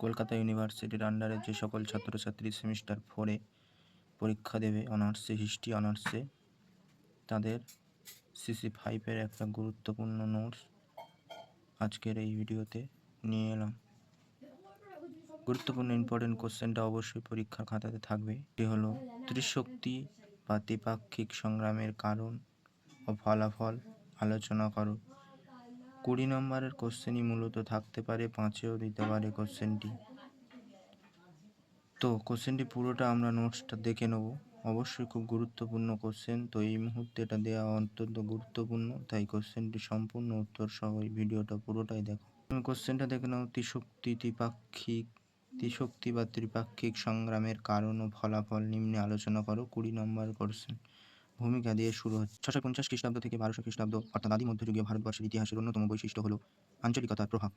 কলকাতা ইউনিভার্সিটির আন্ডারে যে সকল ছাত্রছাত্রী সেমিস্টার 4-এ পরীক্ষা দেবে অনার্সে, হিস্ট্রি অনার্সে, তাদের CC5-এর একটা গুরুত্বপূর্ণ নোটস আজকের এই ভিডিওতে নিয়ে এলাম। গুরুত্বপূর্ণ ইম্পর্টেন্ট কোশ্চেনটা অবশ্যই পরীক্ষার খাতাতে থাকবে। এটি হলো ত্রিশক্তি বা দ্বিপাক্ষিক সংগ্রামের কারণ ও ফলাফল আলোচনা করো। 20 নম্বরের কোশ্চেনই মূলত থাকতে পারে, 5-এও দিতে পারে কোশ্চেনটি। তো কোশ্চেনটি পুরোটা আমরা নোটসটা দেখে নেব। অবশ্যই খুব গুরুত্বপূর্ণ কোশ্চেন, তো এই মুহূর্তে এটা দেওয়া অত্যন্ত গুরুত্বপূর্ণ, তাই কোশ্চেনটি সম্পূর্ণ উত্তর সহ এই ভিডিওটা পুরোটাই দেখো। তুমি কোশ্চেনটা দেখে নাও। ত্রিশক্তি বা ত্রিপাক্ষিক সংগ্রামের কারণ ও ফলাফল নিম্নে আলোচনা করো। 20 নম্বর কোশ্চেন। ভূমিকা দিয়ে শুরু হচ্ছে। 650 খ্রিস্টাব্দ থেকে 1200 খ্রিস্টাব্দ অর্থাৎ আদি মধ্যযুগীয় ভারতবর্ষের ইতিহাসের অন্যতম বৈশিষ্ট্য হল আঞ্চলিকতার প্রভাব।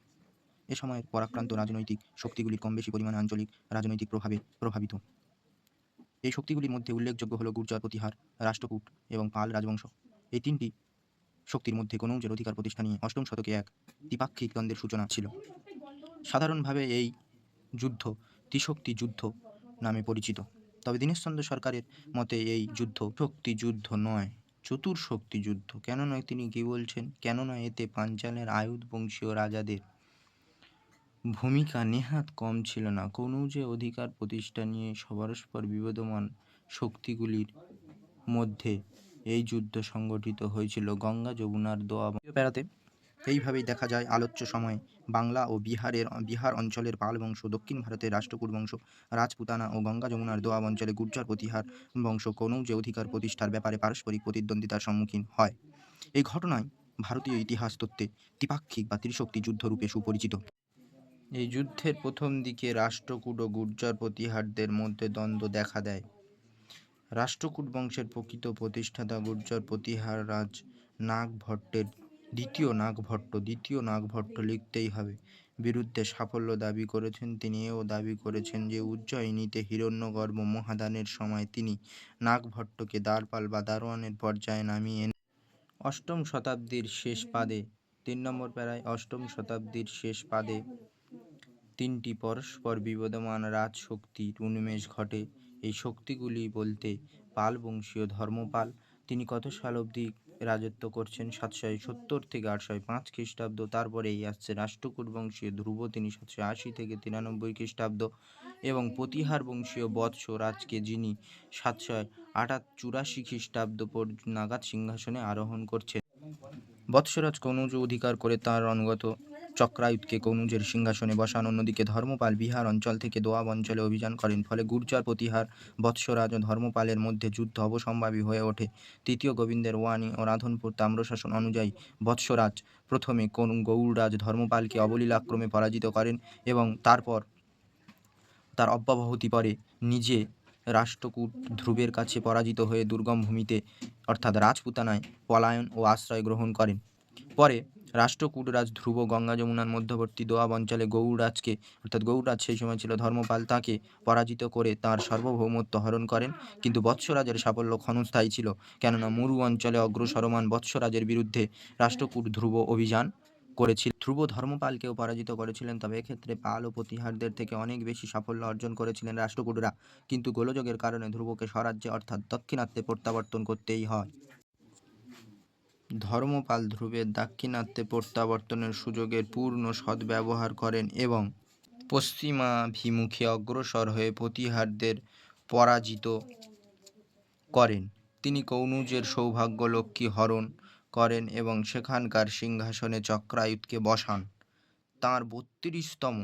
এ সময়ের পরাক্রান্ত রাজনৈতিক শক্তিগুলির কম বেশি পরিমাণে আঞ্চলিক রাজনৈতিক প্রভাবে প্রভাবিত। এই শক্তিগুলির মধ্যে উল্লেখযোগ্য হল গুর্জর, প্রতিহার, রাষ্ট্রকূট এবং পাল রাজবংশ। এই তিনটি শক্তির মধ্যে কনৌজের অধিকার প্রতিষ্ঠা নিয়ে অষ্টম শতকে এক দ্বিপাক্ষিক দ্বন্দ্বের সূচনা ছিল। সাধারণভাবে এই যুদ্ধ ত্রিশক্তি যুদ্ধ নামে পরিচিত। তবে দীনেশচন্দ্র সরকারের মতে এই যুদ্ধ শক্তি যুদ্ধ নয়, চতুর্শক্তি যুদ্ধ। কেন নয়, তিনি কি বলছেন? কেননা এতে পাঞ্চালের আয়ুধ বংশীয় রাজাদের ভূমিকা নেহাত কম ছিল না। কনৌজে অধিকার প্রতিষ্ঠা নিয়ে পরস্পর বিবদমান শক্তিগুলির মধ্যে এই যুদ্ধ সংগঠিত হয়েছিল গঙ্গা যমুনার দোয়া প্যারাতে। এইভাবেই দেখা যায় আলোচ্য সময়ে বাংলা ও বিহার অঞ্চলের পাল বংশ, দক্ষিণ ভারতের রাষ্ট্রকূট বংশ, রাজপুতানা ও গঙ্গা যমুনার দোয়াব অঞ্চলে গুর্জর, প্রতিহার বংশ কনৌজে অধিকার প্রতিষ্ঠার ব্যাপারে পারস্পরিক প্রতিদ্বন্দ্বিতার সম্মুখীন হয়। এই ঘটনায় ভারতীয় ইতিহাস তত্ত্বে ত্রিপাক্ষিক বা ত্রিশক্তি যুদ্ধ রূপে সুপরিচিত। এই যুদ্ধের প্রথম দিকে রাষ্ট্রকূট ও গুর্জর প্রতিহারদের মধ্যে দ্বন্দ্ব দেখা দেয়। রাষ্ট্রকূট বংশের প্রকৃত প্রতিষ্ঠাতা গুর্জর প্রতিহার রাজ নাগভট্টের দ্বিতীয় নাগভট্ট লিখতেই হবে বিরুদ্ধে সাফল্য দাবি করেছেন। তিনি এও দাবি করেছেন যে উজ্জয়িনীতে হিরণ্যগর্ভ মহাদানের সময় তিনি নাগভট্টকে দ্বারপাল বা দারোয়ানের পর্যায়ে নামিয়ে অষ্টম শতাব্দীর শেষ পাদে 3 নম্বর প্যারায় অষ্টম শতাব্দীর শেষ পাদে তিনটি পরস্পর বিবদমান রাজশক্তির উন্মেষ ঘটে। এই শক্তিগুলি বলতে পাল বংশীয় ধর্মপাল, তিনি কত সাল অবধি রাজত্ব করছেন? 770 থেকে 805 খ্রিস্টাব্দ। তারপরেই আসছে রাষ্ট্রকূট বংশীয় ধ্রুব, তিনি 780 থেকে 93 খ্রিস্টাব্দ, এবং প্রতিহার বংশীয় বৎস রাজকে, যিনি 784 খ্রিস্টাব্দ নাগাদ সিংহাসনে আরোহণ করছেন। বৎসরাজ কনৌজ অধিকার করে তাঁর অনুগত চক্রায়ুধকে কনৌজের সিংহাসনে বসান। অন্যদিকে ধর্মপাল বিহার অঞ্চল থেকে দোয়াব অঞ্চলে অভিযান করেন। ফলে গুর্জর, প্রতিহার, বৎসরাজ ও ধর্মপালের মধ্যে যুদ্ধ অবশ্যম্ভাবী হয়ে ওঠে। তৃতীয় গোবিন্দের ওয়ানি ও রাধনপুর তাম্রশাসন অনুযায়ী বৎসরাজ প্রথমে গৌড়রাজ ধর্মপালকে অবলীলাক্রমে পরাজিত করেন এবং তারপর তার অব্যাহতি পরে নিজে রাষ্ট্রকূট ধ্রুবের কাছে পরাজিত হয়ে দুর্গম ভূমিতে অর্থাৎ রাজপুতানায় পলায়ন ও আশ্রয় গ্রহণ করেন। পরে রাষ্ট্রকূটরাজ ধ্রুব গঙ্গা যমুনার মধ্যবর্তী দোয়াব অঞ্চলে গৌড়রাজকে অর্থাৎ গৌড়রাজ সেই সময় ছিল ধর্মপাল, তাকে পরাজিত করে তাঁর সার্বভৌমত্ব হরণ করেন। কিন্তু বৎসরাজের সাফল্য ক্ষণস্থায়ী ছিল, কেননা মরু অঞ্চলে অগ্রসরমান বৎসরাজের বিরুদ্ধে রাষ্ট্রকূট ধ্রুব অভিযান করেছিল। ধ্রুব ধর্মপালকেও পরাজিত করেছিলেন, তবে এক্ষেত্রে পাল ও প্রতিহারদের থেকে অনেক বেশি সাফল্য অর্জন করেছিলেন রাষ্ট্রকূটরা। কিন্তু গোলযোগের কারণে ধ্রুবকে স্বরাজ্যে অর্থাৎ দক্ষিণাত্যে প্রত্যাবর্তন করতেই হয়। ধর্মপাল ধ্রুবের দাক্ষিণাত্যে প্রত্যাবর্তনের সুযোগের পূর্ণ সদ্ব্যবহার করেন এবং পশ্চিমাভিমুখে অগ্রসর হয়ে প্রতিহারদের পরাজিত করেন। তিনি কনৌজের সৌভাগ্যলক্ষ্মী হরণ করেন এবং সেখানকার সিংহাসনে চক্রায়ুধকে বসান। তাঁর 32তম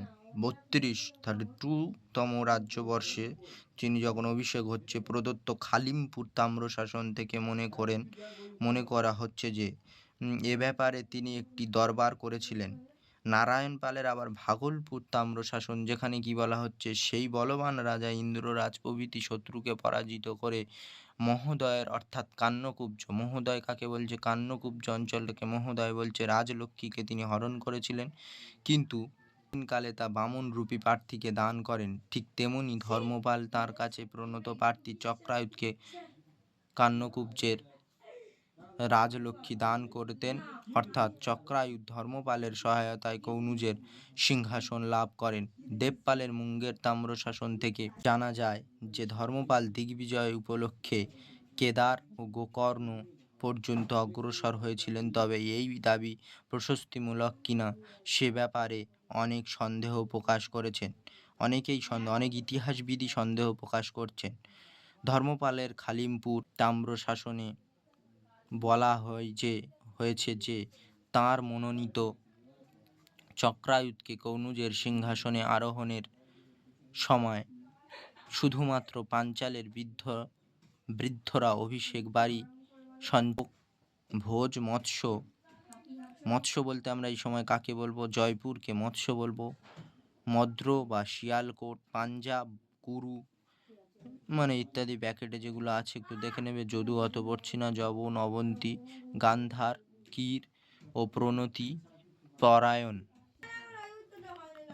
রাজ্যবর্ষে তিনি যখন অভিষেক হচ্ছে, প্রদত্ত খালিমপুর তাম্রশাসন থেকে মনে করা হচ্ছে যে এ ব্যাপারে তিনি একটি দরবার করেছিলেন। নারায়ণ পালের আবার ভাগলপুর তাম্রশাসন, যেখানে কি বলা হচ্ছে, সেই বলবান রাজা ইন্দ্ররাজ প্রভৃতি শত্রুকে পরাজিত করে মহোদয়ের অর্থাৎ কান্যকুব্জ, মহোদয় কাকে বলছে? কান্যকুব্জ অঞ্চলটাকে মহোদয় বলছে, রাজলক্ষ্মীকে তিনি হরণ করেছিলেন, কিন্তু কালে তা বামন রূপী প্রার্থীকে দান করেন। ঠিক তেমনি ধর্মপাল তাঁর কাছে প্রণত প্রার্থী চক্রায়ুধকে কান্যকুব্জের রাজলক্ষ্মী দান করতেন, অর্থাৎ চক্রায়ুধ ধর্মপালের সহায়তায় কনৌজের সিংহাসন লাভ করেন। দেবপালের মুঙ্গের তাম্রশাসন থেকে জানা যায় যে ধর্মপাল দিগ্বিজয় উপলক্ষে কেদার ও গোকর্ণ পর্যন্ত অগ্রসর হয়েছিলেন, তবে এই দাবি প্রশস্তিমূলক কিনা সে ব্যাপারে অনেক সন্দেহ প্রকাশ করেছেন। অনেক ইতিহাসবিদই সন্দেহ প্রকাশ করছেন। ধর্মপালের খালিমপুর তাম্রশাসনে বলা হয়েছে যে তাঁর মনোনীত চক্রায়ুধকে কনৌজের সিংহাসনে আরোহণের সময় শুধুমাত্র পাঞ্চালের বৃদ্ধরা অভিষেক বাড়ি ভোজ মৎস্য বলতে আমরা এই সময় কাকে বলবো? জয়পুরকে মৎস্য বলবো। মদ্র বা শিয়ালকোট, পাঞ্জাব, কুরু মানে ইত্যাদি ব্যাকেটে যেগুলো আছে একটু দেখে নেবে। যদু অত পড়ছি না। যবন, অবন্তী, গান্ধার, কীর ও প্রণতি পরায়ণ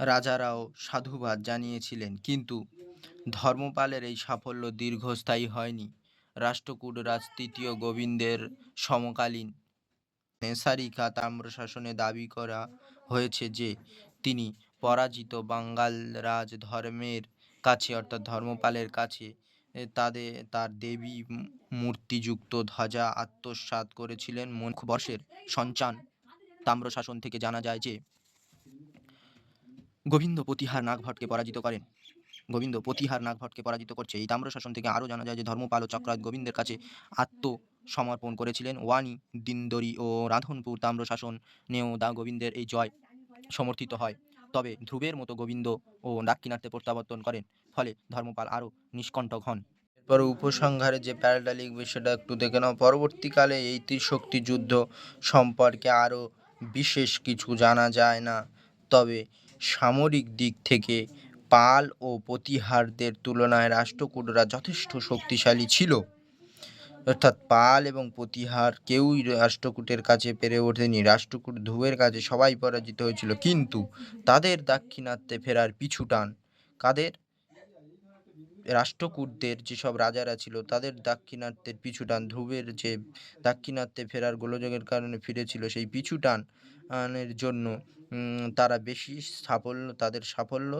রাজারাও সাধুবাদ জানিয়েছিলেন, কিন্তু ধর্মপালের এই সাফল্য দীর্ঘস্থায়ী হয়নি। রাষ্ট্রকূট রাজ তৃতীয় গোবিন্দের সমকালীন নেসারিকা তাম্রশাসনে দাবি করা হয়েছে যে তিনি পরাজিত বাঙ্গাল রাজ ধর্মের কাছে, অর্থাৎ ধর্মপালের কাছে তার দেবী মূর্তিযুক্ত ধ্বজা আত্মসাৎ করেছিলেন। বর্ষের সঞ্চান তাম্রশাসন থেকে জানা যায় যে গোবিন্দ প্রতিহার নাগভট্টকে পরাজিত করছে। এই তাম্রশাসন থেকে আরও জানা যায় যে ধর্মপাল ও চক্রায়ুধ গোবিন্দের কাছে আত্মসমর্পণ করেছিলেন। ওয়ানি, দিন্দরি ও রাধনপুর তাম্রশাসনেও গোবিন্দের এই জয় সমর্থিত হয়, তবে ধ্রুবের মতো গোবিন্দ ও দাক্ষিণাত্যে প্রত্যাবর্তন করেন, ফলে ধর্মপাল আরও নিষ্কণ্টক হন। এরপরে উপসংহারে যে প্যারাটা লিখবে সেটা একটু দেখে নাও। পরবর্তীকালে এই ত্রিশক্তি যুদ্ধ সম্পর্কে আরও বিশেষ কিছু জানা যায় না, তবে সামরিক দিক থেকে পাল ও প্রতিহারদের তুলনায় রাষ্ট্রকূটরা যথেষ্ট শক্তিশালী ছিল। অর্থাৎ পাল এবং প্রতিহার কেউই রাষ্ট্রকূটের কাছে পেরে ওঠেনি। রাষ্ট্রকূট ধ্রুবের কাছে সবাই পরাজিত হয়েছিল, কিন্তু তাদের দাক্ষিণাত্যে ফেরার পিছুটান, কাদের? রাষ্ট্রকূটদের যেসব রাজারা ছিল তাদের দাক্ষিণাত্যের পিছুটান, ধ্রুবের যে দাক্ষিণাত্যে ফেরার গোলযোগের কারণে ফিরেছিল, সেই পিছুটানের জন্য তাদের সাফল্য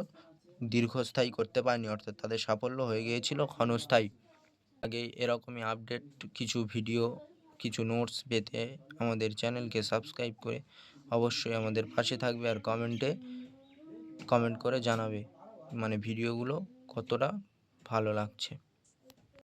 দীর্ঘস্থায়ী করতে পারেনি, অর্থাৎ তাদের সাফল্য হয়ে গিয়েছিল ক্ষণস্থায়ী। আগে এরকমই আপডেট কিছু ভিডিও, কিছু নোটস পেতে আমাদের চ্যানেলকে সাবস্ক্রাইব করে অবশ্যই আমাদের পাশে থাকবে, আর কমেন্ট করে জানাবে মানে ভিডিওগুলো কতটা ভালো লাগছে।